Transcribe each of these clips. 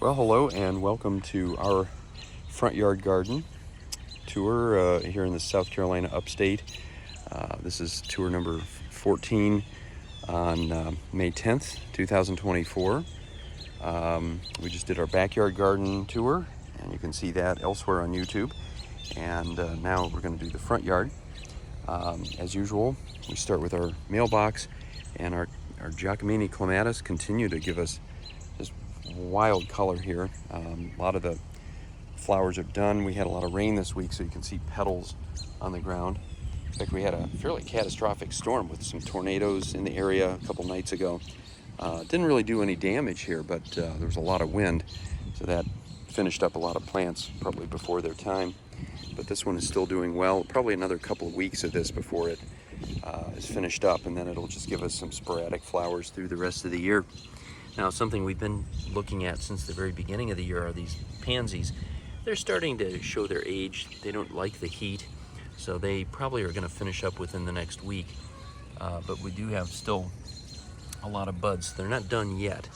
Well, hello and welcome to our front yard garden tour here in the South Carolina upstate. This is tour number 14 on May 10th, 2024. We just did our backyard garden tour, and you can see that elsewhere on YouTube. And now we're going to do the front yard. As usual, we start with our mailbox, and our Giacomini clematis continue to give us this wild color here. A lot of the flowers are done. We had a lot of rain this week, so you can see petals on the ground. In fact, we had a fairly catastrophic storm with some tornadoes in the area a couple nights ago. Didn't really do any damage here, but there was a lot of wind, so that finished up a lot of plants probably before their time. But this one is still doing well. Probably another couple of weeks of this before it is finished up, and then it'll just give us some sporadic flowers through the rest of the year. Now, something we've been looking at since the very beginning of the year are these pansies. They're starting to show their age. They don't like the heat, so they probably are going to finish up within the next week. But we do have still a lot of buds. They're not done yet.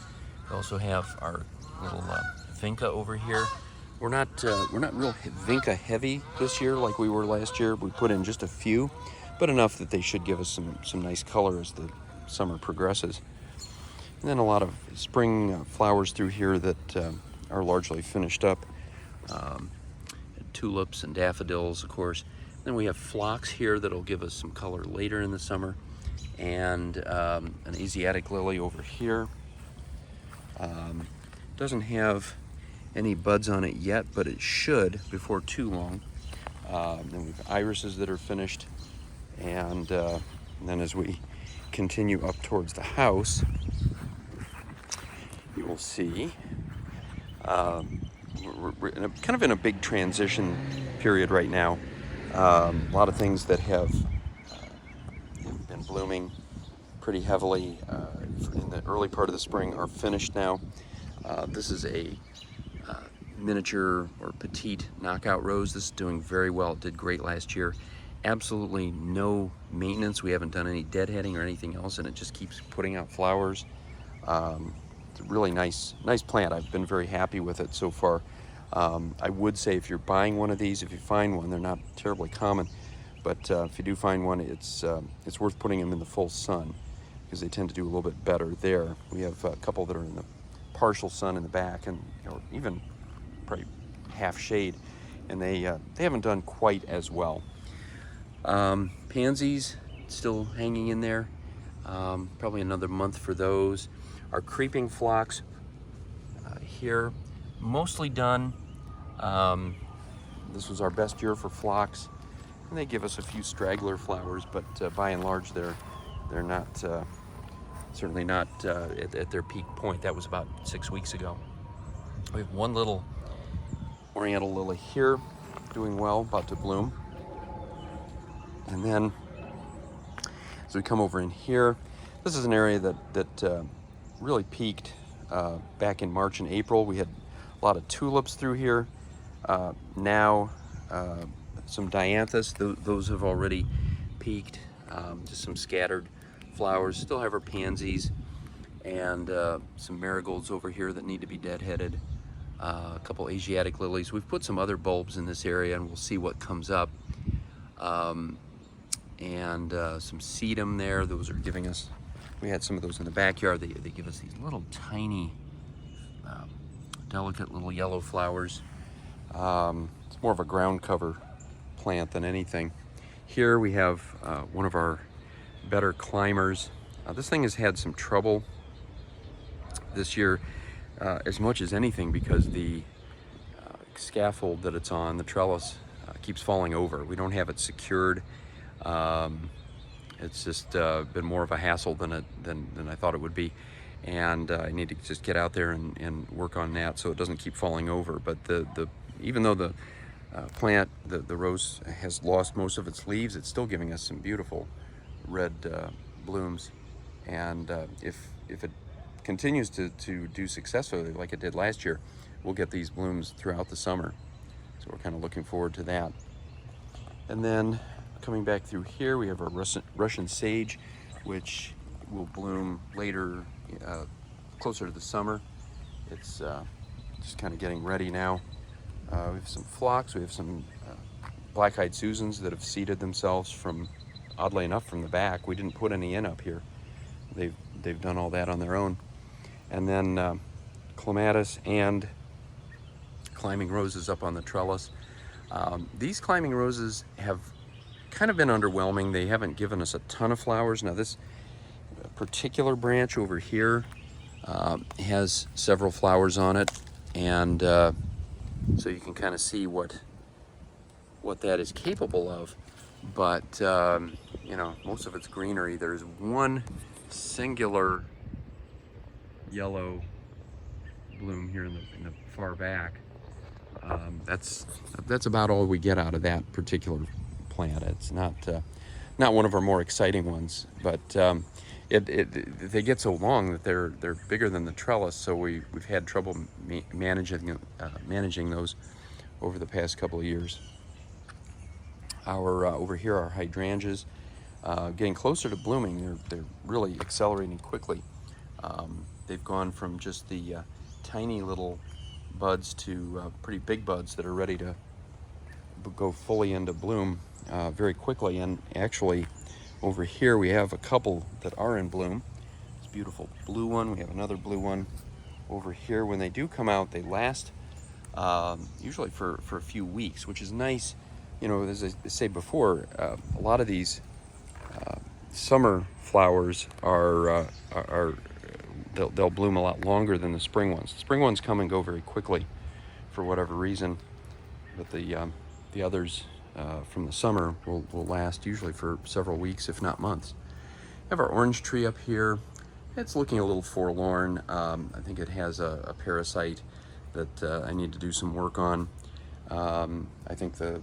We also have our little vinca over here. We're not real vinca heavy this year like we were last year. We put in just a few, but enough that they should give us some nice color as the summer progresses. And then a lot of spring flowers through here that are largely finished up. Tulips and daffodils, of course. Then we have phlox here that'll give us some color later in the summer. And an Asiatic lily over here. Doesn't have any buds on it yet, but it should before too long. Then we have irises that are finished. And then as we continue up towards the house, you will see we're kind of in a big transition period right now. A lot of things that have been blooming pretty heavily in the early part of the spring are finished now. This is a miniature or petite knockout rose. This is doing very well. It did great last year. Absolutely no maintenance. We haven't done any deadheading or anything else, and it just keeps putting out flowers. It's a really nice plant. I've been very happy with it so far. I would say if you're buying one of these, if you find one, they're not terribly common, but if you do find one, it's worth putting them in the full sun because they tend to do a little bit better there. We have a couple that are in the partial sun in the back, and even probably half shade, and they haven't done quite as well. Pansies still hanging in there. Probably another month for those. Our creeping phlox here, mostly done. This was our best year for phlox, and they give us a few straggler flowers, but by and large they're not certainly not at their peak point. That was about 6 weeks ago. We have one little oriental lily here doing well, about to bloom. And then as we come over in here, this is an area that really peaked back in March and April. We had a lot of tulips through here. Now some dianthus, those have already peaked. Just some scattered flowers. Still have our pansies and some marigolds over here that need to be deadheaded. A couple Asiatic lilies. We've put some other bulbs in this area, and we'll see what comes up. And some sedum there. Those are giving us, we had some of those in the backyard. They give us these little tiny, delicate little yellow flowers. It's more of a ground cover plant than anything. Here we have one of our better climbers. This thing has had some trouble this year, as much as anything, because the scaffold that it's on, the trellis, keeps falling over. We don't have it secured. It's just been more of a hassle than I thought it would be, and I need to just get out there and work on that so it doesn't keep falling over. But even though the plant, the rose has lost most of its leaves, it's still giving us some beautiful red blooms, and if it continues to do successfully like it did last year, we'll get these blooms throughout the summer. So we're kind of looking forward to that. And then coming back through here, we have our Russian sage, which will bloom later, closer to the summer. It's just kind of getting ready now. We have some phlox, we have some black-eyed Susans that have seeded themselves from, oddly enough, from the back. We didn't put any in up here. They've done all that on their own. And then clematis and climbing roses up on the trellis. These climbing roses have kind of been underwhelming. They haven't given us a ton of flowers. Now this particular branch over here has several flowers on it, and so you can kind of see what that is capable of. But you know, most of it's greenery. There's one singular yellow bloom here in the far back. That's about all we get out of that particular plant. It's not one of our more exciting ones, but they get so long that they're bigger than the trellis, so we've had trouble managing those over the past couple of years. Over here, our hydrangeas getting closer to blooming. They're really accelerating quickly. They've gone from just the tiny little buds to pretty big buds that are ready to go fully into bloom very quickly. And actually, over here we have a couple that are in bloom. This beautiful blue one. We have another blue one over here. When they do come out, they last usually for a few weeks, which is nice. You know, as I say before, a lot of these summer flowers they'll bloom a lot longer than the spring ones. The spring ones come and go very quickly for whatever reason, but the others from the summer will last usually for several weeks, if not months. We have our orange tree up here. It's looking a little forlorn. I think it has a parasite that I need to do some work on. I think the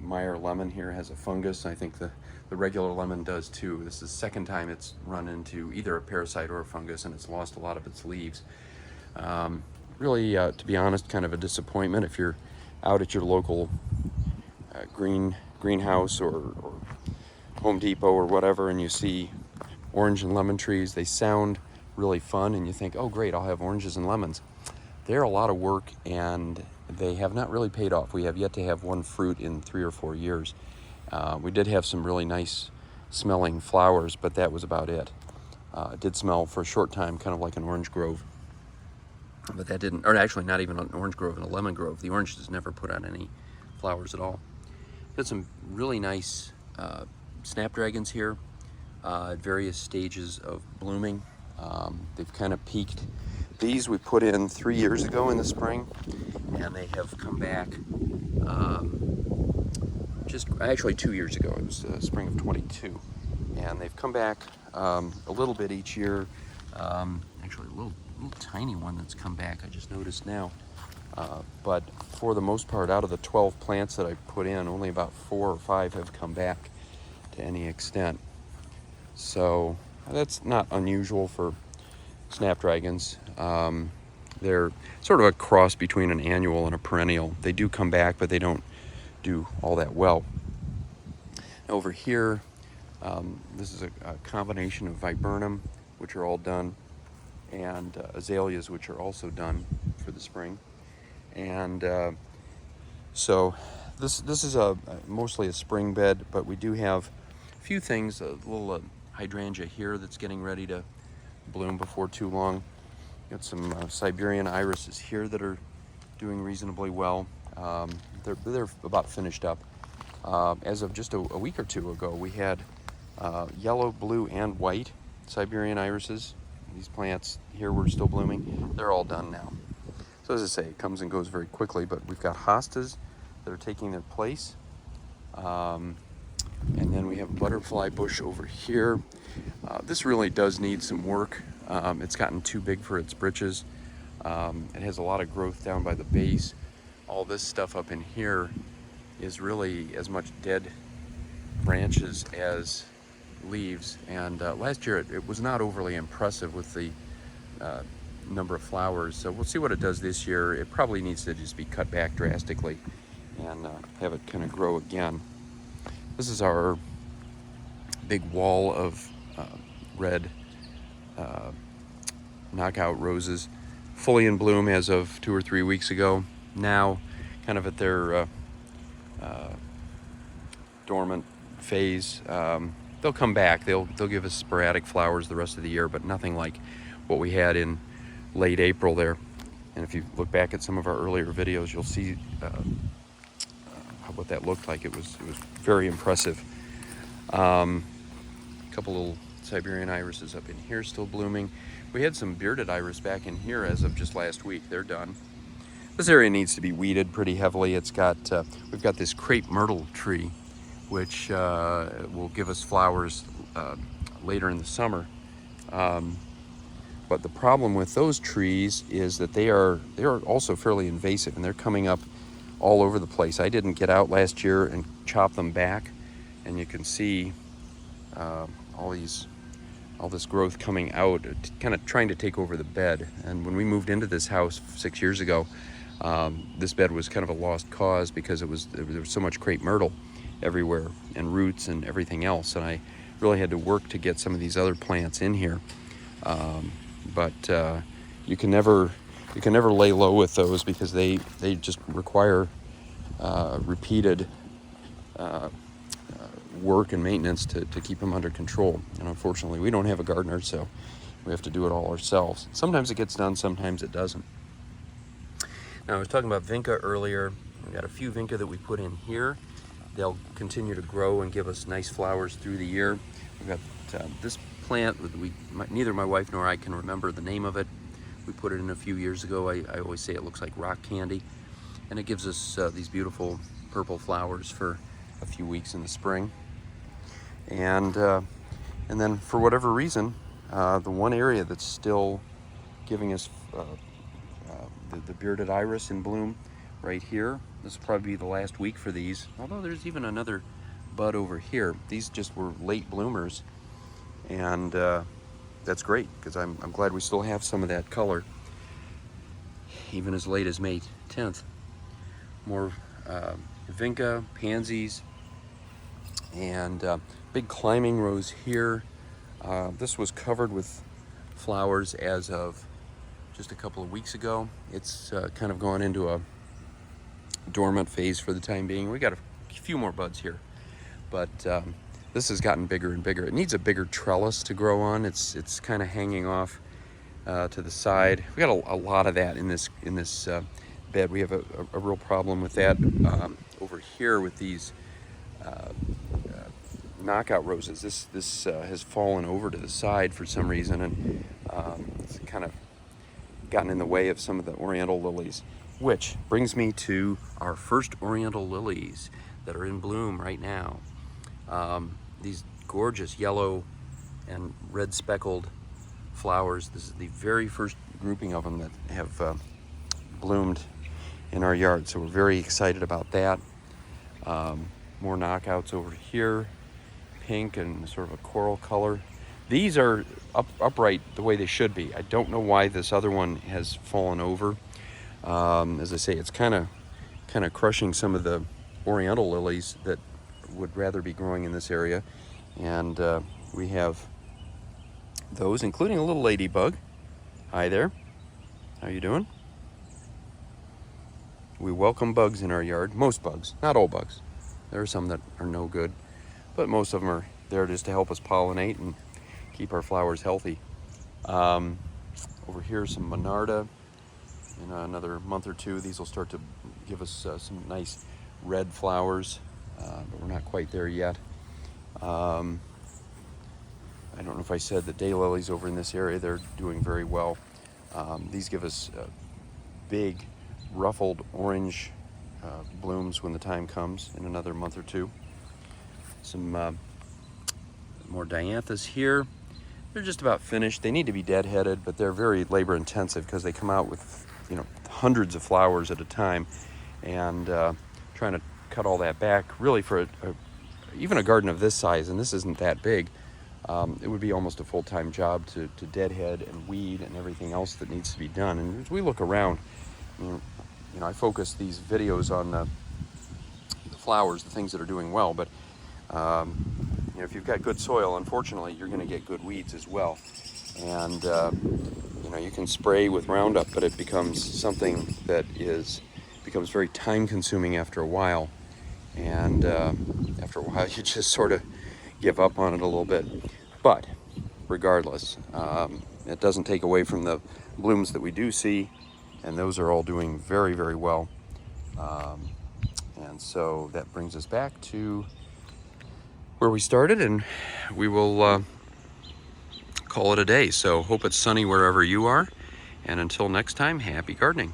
Meyer lemon here has a fungus. I think the regular lemon does too. This is the second time it's run into either a parasite or a fungus, and it's lost a lot of its leaves. Really, to be honest, kind of a disappointment. If you're out at your local greenhouse or Home Depot or whatever, and you see orange and lemon trees, they sound really fun, and you think, oh great, I'll have oranges and lemons. They're a lot of work, and they have not really paid off. We have yet to have one fruit in 3 or 4 years. We did have some really nice smelling flowers, but that was about it. It did smell for a short time, kind of like an orange grove. But that didn't, or actually not even an orange grove and a lemon grove. The oranges never put out any flowers at all. Got some really nice snapdragons here at various stages of blooming. They've kind of peaked. These we put in 3 years ago in the spring, and they have come back just actually 2 years ago. It was spring of 22, and they've come back a little bit each year. Actually, a little tiny one that's come back, I just noticed now. But for the most part, out of the 12 plants that I put in, only about 4 or 5 have come back to any extent. So that's not unusual for snapdragons. They're sort of a cross between an annual and a perennial. They do come back, but they don't do all that well. Over here, this is a combination of viburnum, which are all done, and azaleas, which are also done for the spring. And so this is mostly a spring bed, but we do have a few things, a little hydrangea here that's getting ready to bloom before too long. Got some Siberian irises here that are doing reasonably well. They're about finished up. As of just a week or two ago, we had yellow, blue, and white Siberian irises. These plants here were still blooming. They're all done now. So as I say, it comes and goes very quickly, but we've got hostas that are taking their place. And then we have a butterfly bush over here. This really does need some work. It's gotten too big for its britches. It has a lot of growth down by the base. All this stuff up in here is really as much dead branches as leaves. And last year it was not overly impressive with the number of flowers. So we'll see what it does this year. It probably needs to just be cut back drastically and have it kind of grow again. This is our big wall of red knockout roses, fully in bloom as of 2 or 3 weeks ago. Now, kind of at their dormant phase. They'll come back. They'll give us sporadic flowers the rest of the year, but nothing like what we had in late April there. And if you look back at some of our earlier videos, you'll see what that looked like. It was very impressive. A couple little Siberian irises up in here still blooming. We had some bearded iris back in here as of just last week. They're done. This area needs to be weeded pretty heavily. It's got we've got this crepe myrtle tree, which will give us flowers later in the summer. But the problem with those trees is that they are also fairly invasive, and they're coming up all over the place. I didn't get out last year and chop them back, and you can see all this growth coming out, kind of trying to take over the bed. And when we moved into this house 6 years ago, this bed was kind of a lost cause because there was so much crepe myrtle everywhere, and roots and everything else, and I really had to work to get some of these other plants in here. But you can never lay low with those because they just require repeated work and maintenance to keep them under control. And unfortunately, we don't have a gardener, so we have to do it all ourselves. Sometimes it gets done, sometimes it doesn't. Now, I was talking about vinca earlier. We've got a few vinca that we put in here. They'll continue to grow and give us nice flowers through the year. We've got this plant, neither my wife nor I can remember the name of it. We put it in a few years ago. I always say it looks like rock candy. And it gives us these beautiful purple flowers for a few weeks in the spring. And then for whatever reason, the one area that's still giving us the bearded iris in bloom right here. This will probably be the last week for these, although there's even another bud over here. These just were late bloomers, and that's great because I'm glad we still have some of that color even as late as May 10th. More vinca, pansies, and big climbing rose here. This was covered with flowers as of just a couple of weeks ago. It's kind of gone into a dormant phase for the time being. We got a few more buds here, but this has gotten bigger and bigger. It needs a bigger trellis to grow on. It's kind of hanging off to the side. We got a lot of that in this bed. We have a real problem with that over here with these knockout roses. This has fallen over to the side for some reason, and it's kind of gotten in the way of some of the oriental lilies, which brings me to our first oriental lilies that are in bloom right now. These gorgeous yellow and red speckled flowers. This is the very first grouping of them that have bloomed in our yard, so we're very excited about that. More knockouts over here, pink and sort of a coral color. These are upright the way they should be. I don't know why this other one has fallen over. As I say, it's kind of crushing some of the oriental lilies that would rather be growing in this area. And we have those, including a little ladybug. Hi there. How you doing? We welcome bugs in our yard. Most bugs, not all bugs. There are some that are no good, but most of them are there just to help us pollinate and keep our flowers healthy. Over here, some Monarda. In another month or two, these will start to give us some nice red flowers, but we're not quite there yet. I don't know if I said the daylilies over in this area, they're doing very well. These give us big, ruffled orange blooms when the time comes in another month or two. Some more dianthus here. They're just about finished. They need to be deadheaded, but they're very labor intensive because they come out with, hundreds of flowers at a time, and trying to cut all that back, really for even a garden of this size, and this isn't that big, it would be almost a full-time job to deadhead and weed and everything else that needs to be done. And as we look around, I focus these videos on the flowers, the things that are doing well, but if you've got good soil, unfortunately, you're going to get good weeds as well. And you can spray with Roundup, but it becomes something that becomes very time consuming after a while. And after a while, you just sort of give up on it a little bit. But regardless, it doesn't take away from the blooms that we do see, and those are all doing very, very well. And so that brings us back to where we started, and we will call it a day. So hope it's sunny wherever you are, and until next time, happy gardening.